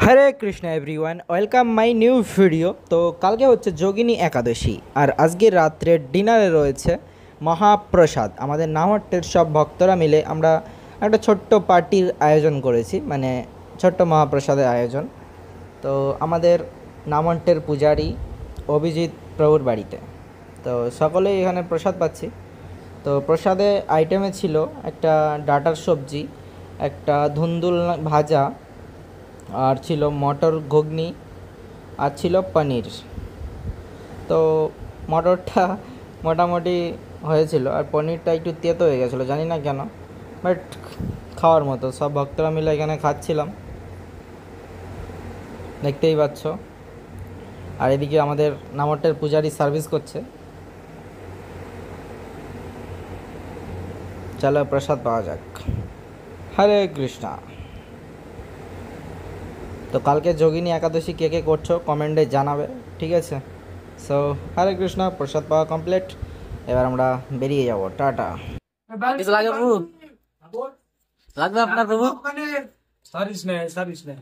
Hare Krishna everyone, welcome my new video. তো কালকে হচ্ছে যোগিনী একাদশী, আর আজকে রাত্রে ডিনারে রয়েছে মহাপ্রসাদ। আমাদের নামহট্টের সব ভক্তরা মিলে আমরা একটা ছোট্ট পার্টির আয়োজন করেছি, মানে ছোট্ট মহাপ্রসাদের আয়োজন। তো আমাদের নামহট্টের পূজারী অভিজিৎ প্রভুর বাড়িতে তো সকলেই এখানে প্রসাদ পাচ্ছি। তো প্রসাদে আইটেমে ছিল একটা ডাটার সবজি, একটা ধুন্দুল ভাজা, আর ছিল মটর ঘুগনি, আর ছিল পনির। তো মটরটা মোটামুটি হয়েছিল, আর পনিরটা একটু তেতো হয়ে গেছিলো, জানি না কেন, বাট খাওয়ার মতো। সব ভক্তরা মিলে এখানে খাচ্ছিলাম, দেখতেই পাচ্ছ। আর এদিকে আমাদের নামহট্টের পূজারি সার্ভিস করছে। চলো প্রসাদ পাওয়া যাক। হরে কৃষ্ণা। তো কালকে যোগিনী একাদশী কে কে করছো কমেন্টে জানাবে, ঠিক আছে? সো হরে কৃষ্ণ, প্রসাদ পাওয়া কমপ্লিট। এবার আমরা বেরিয়ে যাব, টাটা। কিছু লাগে প্রভু? লাগবে আপনার প্রভু? সারিস না